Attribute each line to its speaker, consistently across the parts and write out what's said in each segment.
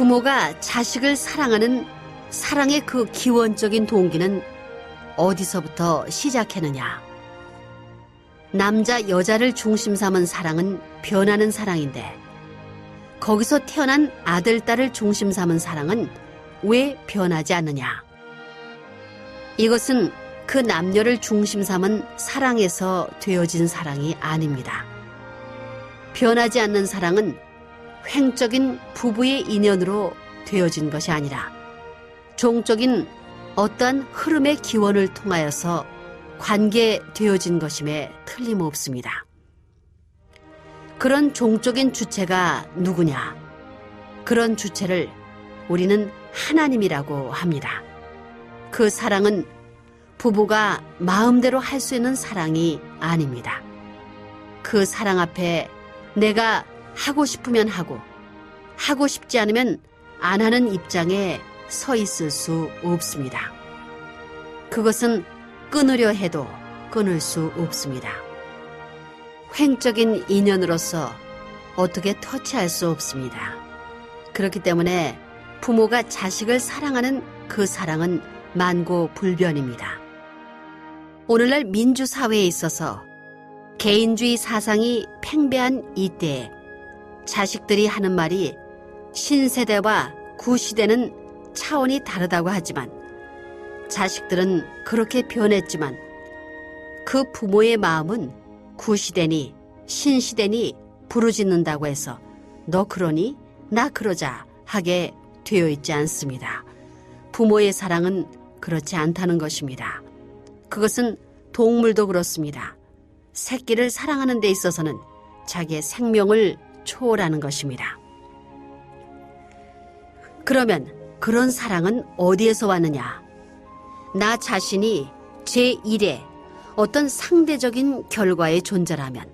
Speaker 1: 부모가 자식을 사랑하는 사랑의 그 기원적인 동기는 어디서부터 시작했느냐? 남자, 여자를 중심 삼은 사랑은 변하는 사랑인데 거기서 태어난 아들, 딸을 중심 삼은 사랑은 왜 변하지 않느냐? 이것은 그 남녀를 중심 삼은 사랑에서 되어진 사랑이 아닙니다. 변하지 않는 사랑은 횡적인 부부의 인연으로 되어진 것이 아니라 종적인 어떠한 흐름의 기원을 통하여서 관계되어진 것임에 틀림없습니다. 그런 종적인 주체가 누구냐? 그런 주체를 우리는 하나님이라고 합니다. 그 사랑은 부부가 마음대로 할 수 있는 사랑이 아닙니다. 그 사랑 앞에 내가 하고 싶으면 하고 싶지 않으면 안 하는 입장에 서 있을 수 없습니다. 그것은 끊으려 해도 끊을 수 없습니다. 횡적인 인연으로서 어떻게 터치할 수 없습니다. 그렇기 때문에 부모가 자식을 사랑하는 그 사랑은 만고불변입니다. 오늘날 민주사회에 있어서 개인주의 사상이 팽배한 이때에 자식들이 하는 말이 신세대와 구시대는 차원이 다르다고 하지만 자식들은 그렇게 변했지만 그 부모의 마음은 구시대니 신시대니 부르짖는다고 해서 너 그러니 나 그러자 하게 되어 있지 않습니다. 부모의 사랑은 그렇지 않다는 것입니다. 그것은 동물도 그렇습니다. 새끼를 사랑하는 데 있어서는 자기의 생명을 초월하는 것입니다. 그러면 그런 사랑은 어디에서 왔느냐? 나 자신이 제1의 어떤 상대적인 결과의 존재라면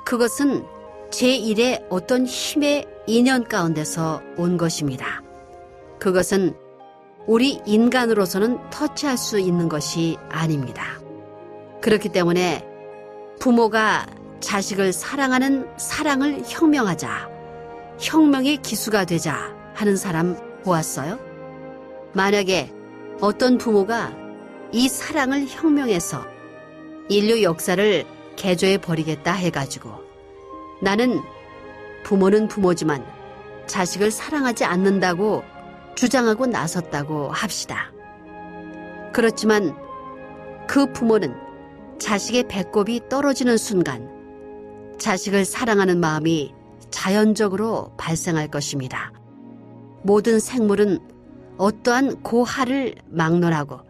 Speaker 1: 그것은 제1의 어떤 힘의 인연 가운데서 온 것입니다. 그것은 우리 인간으로서는 터치할 수 있는 것이 아닙니다. 그렇기 때문에 부모가 자식을 사랑하는 사랑을 혁명하자, 혁명의 기수가 되자 하는 사람 보았어요? 만약에 어떤 부모가 이 사랑을 혁명해서 인류 역사를 개조해 버리겠다 해가지고 나는 부모는 부모지만 자식을 사랑하지 않는다고 주장하고 나섰다고 합시다. 그렇지만 그 부모는 자식의 배꼽이 떨어지는 순간 자식을 사랑하는 마음이 자연적으로 발생할 것입니다. 모든 생물은 어떠한 고하를 막론하고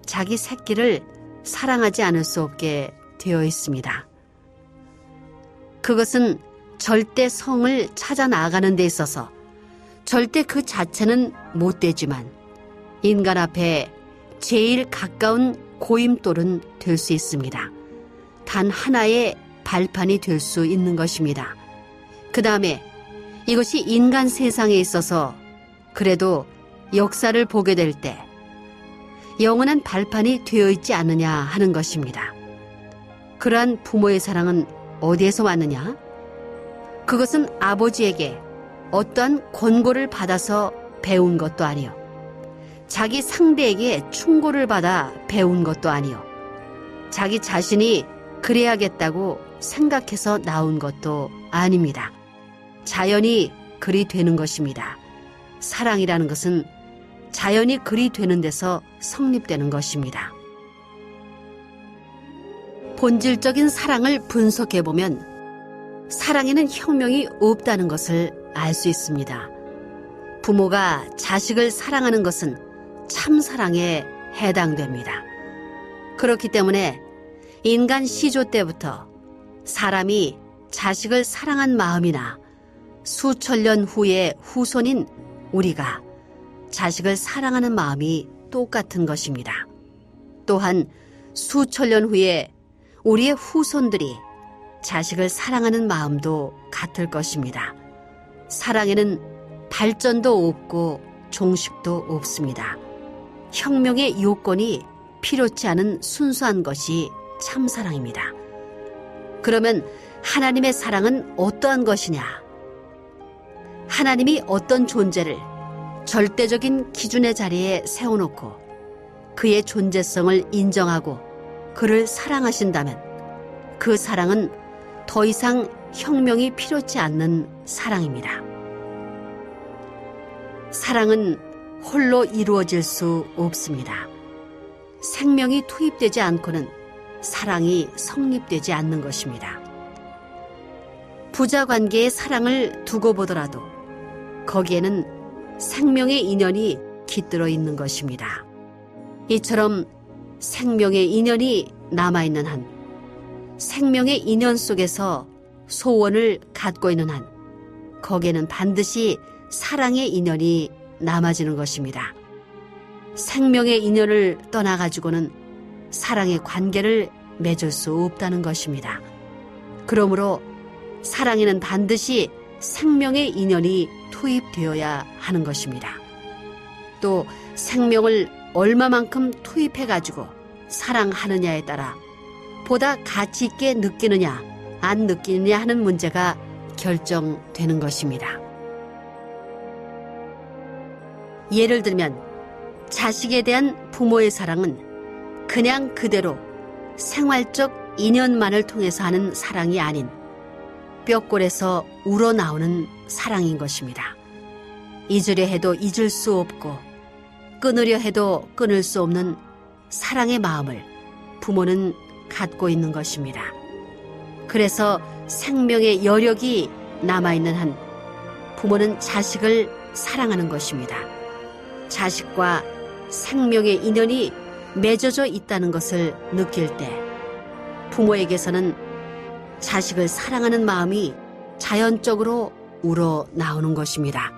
Speaker 1: 자기 새끼를 사랑하지 않을 수 없게 되어 있습니다. 그것은 절대 성을 찾아 나아가는 데 있어서 절대 그 자체는 못 되지만 인간 앞에 제일 가까운 고임돌은 될 수 있습니다. 단 하나의 발판이 될 수 있는 것입니다. 그 다음에 이것이 인간 세상에 있어서 그래도 역사를 보게 될 때 영원한 발판이 되어 있지 않느냐 하는 것입니다. 그러한 부모의 사랑은 어디에서 왔느냐? 그것은 아버지에게 어떠한 권고를 받아서 배운 것도 아니요, 자기 상대에게 충고를 받아 배운 것도 아니요, 자기 자신이 그래야겠다고 생각해서 나온 것도 아닙니다. 자연히 그리 되는 것입니다. 사랑이라는 것은 자연히 그리 되는 데서 성립되는 것입니다. 본질적인 사랑을 분석해보면 사랑에는 혁명이 없다는 것을 알 수 있습니다. 부모가 자식을 사랑하는 것은 참 사랑에 해당됩니다. 그렇기 때문에 인간 시조 때부터 사람이 자식을 사랑한 마음이나 수천 년 후의 후손인 우리가 자식을 사랑하는 마음이 똑같은 것입니다. 또한 수천 년 후에 우리의 후손들이 자식을 사랑하는 마음도 같을 것입니다. 사랑에는 발전도 없고 종식도 없습니다. 혁명의 요건이 필요치 않은 순수한 것이 참사랑입니다. 그러면 하나님의 사랑은 어떠한 것이냐? 하나님이 어떤 존재를 절대적인 기준의 자리에 세워놓고 그의 존재성을 인정하고 그를 사랑하신다면 그 사랑은 더 이상 혁명이 필요치 않는 사랑입니다. 사랑은 홀로 이루어질 수 없습니다. 생명이 투입되지 않고는 사랑이 성립되지 않는 것입니다. 부자 관계의 사랑을 두고 보더라도 거기에는 생명의 인연이 깃들어 있는 것입니다. 이처럼 생명의 인연이 남아있는 한, 생명의 인연 속에서 소원을 갖고 있는 한, 거기에는 반드시 사랑의 인연이 남아지는 것입니다. 생명의 인연을 떠나가지고는 사랑의 관계를 맺을 수 없다는 것입니다. 그러므로 사랑에는 반드시 생명의 인연이 투입되어야 하는 것입니다. 또 생명을 얼마만큼 투입해가지고 사랑하느냐에 따라 보다 가치 있게 느끼느냐 안 느끼느냐 하는 문제가 결정되는 것입니다. 예를 들면 자식에 대한 부모의 사랑은 그냥 그대로 생활적 인연만을 통해서 하는 사랑이 아닌 뼈골에서 우러나오는 사랑인 것입니다. 잊으려 해도 잊을 수 없고 끊으려 해도 끊을 수 없는 사랑의 마음을 부모는 갖고 있는 것입니다. 그래서 생명의 여력이 남아있는 한 부모는 자식을 사랑하는 것입니다. 자식과 생명의 인연이 맺어져 있다는 것을 느낄 때 부모에게서는 자식을 사랑하는 마음이 자연적으로 우러나오는 것입니다.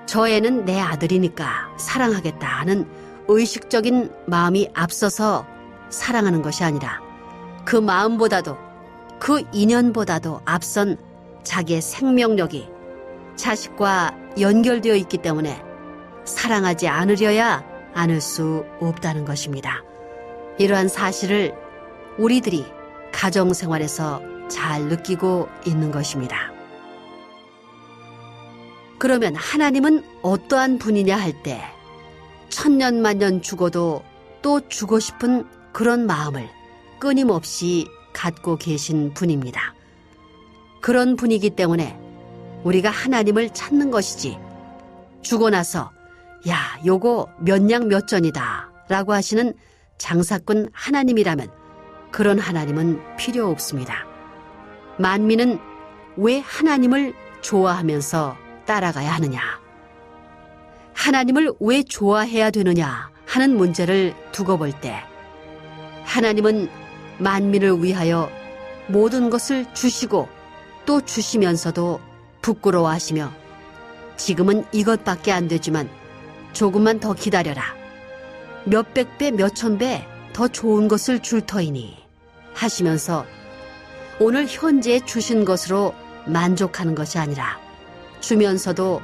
Speaker 1: 저 애는 내 아들이니까 사랑하겠다 하는 의식적인 마음이 앞서서 사랑하는 것이 아니라 그 마음보다도 그 인연보다도 앞선 자기의 생명력이 자식과 연결되어 있기 때문에 사랑하지 않으려야 않을 수 없다는 것입니다. 이러한 사실을 우리들이 가정생활에서 잘 느끼고 있는 것입니다. 그러면 하나님은 어떠한 분이냐 할 때 천년만년 죽어도 또 주고 싶은 그런 마음을 끊임없이 갖고 계신 분입니다. 그런 분이기 때문에 우리가 하나님을 찾는 것이지 주고 나서 야, 요거 몇 냥 몇 전이다 라고 하시는 장사꾼 하나님이라면 그런 하나님은 필요 없습니다. 만민은 왜 하나님을 좋아하면서 따라가야 하느냐? 하나님을 왜 좋아해야 되느냐 하는 문제를 두고 볼 때 하나님은 만민을 위하여 모든 것을 주시고 또 주시면서도 부끄러워하시며 지금은 이것밖에 안 되지만 조금만 더 기다려라. 몇백 배, 몇천 배 더 좋은 것을 줄 터이니 하시면서 오늘 현재 주신 것으로 만족하는 것이 아니라 주면서도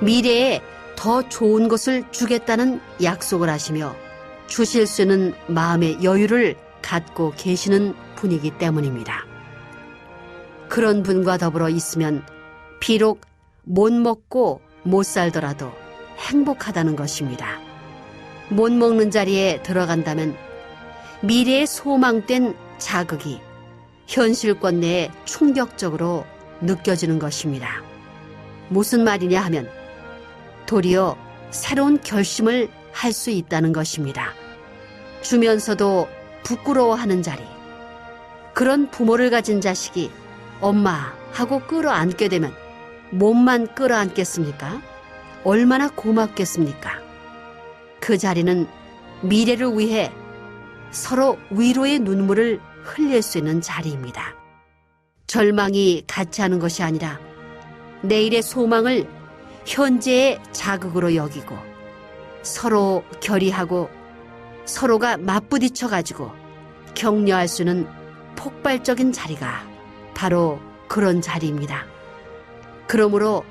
Speaker 1: 미래에 더 좋은 것을 주겠다는 약속을 하시며 주실 수 있는 마음의 여유를 갖고 계시는 분이기 때문입니다. 그런 분과 더불어 있으면 비록 못 먹고 못 살더라도 행복하다는 것입니다. 못 먹는 자리에 들어간다면 미래에 소망된 자극이 현실권 내에 충격적으로 느껴지는 것입니다. 무슨 말이냐 하면 도리어 새로운 결심을 할 수 있다는 것입니다. 주면서도 부끄러워하는 자리. 그런 부모를 가진 자식이 엄마 하고 끌어안게 되면 몸만 끌어안겠습니까? 얼마나 고맙겠습니까? 그 자리는 미래를 위해 서로 위로의 눈물을 흘릴 수 있는 자리입니다. 절망이 같이 하는 것이 아니라 내일의 소망을 현재의 자극으로 여기고 서로 결의하고 서로가 맞부딪혀가지고 격려할 수 있는 폭발적인 자리가 바로 그런 자리입니다. 그러므로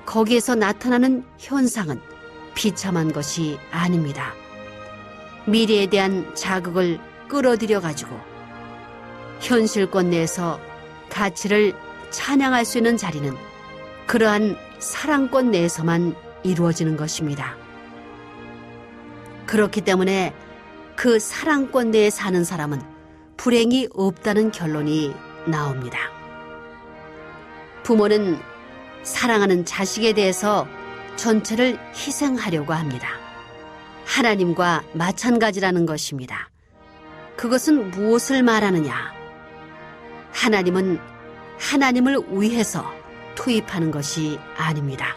Speaker 1: 거기에서 나타나는 현상은 비참한 것이 아닙니다. 미래에 대한 자극을 끌어들여 가지고 현실권 내에서 가치를 찬양할 수 있는 자리는 그러한 사랑권 내에서만 이루어지는 것입니다. 그렇기 때문에 그 사랑권 내에 사는 사람은 불행이 없다는 결론이 나옵니다. 부모는 사랑하는 자식에 대해서 전체를 희생하려고 합니다. 하나님과 마찬가지라는 것입니다. 그것은 무엇을 말하느냐? 하나님은 하나님을 위해서 투입하는 것이 아닙니다.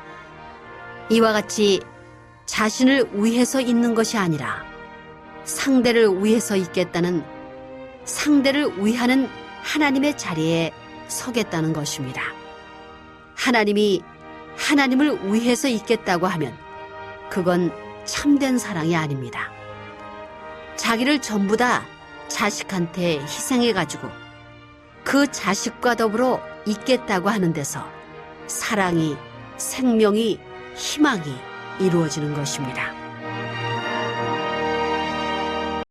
Speaker 1: 이와 같이 자신을 위해서 있는 것이 아니라 상대를 위해서 있겠다는, 상대를 위하는 하나님의 자리에 서겠다는 것입니다. 하나님이 하나님을 위해서 있겠다고 하면 그건 참된 사랑이 아닙니다. 자기를 전부 다 자식한테 희생해가지고 그 자식과 더불어 있겠다고 하는 데서 사랑이, 생명이, 희망이 이루어지는 것입니다.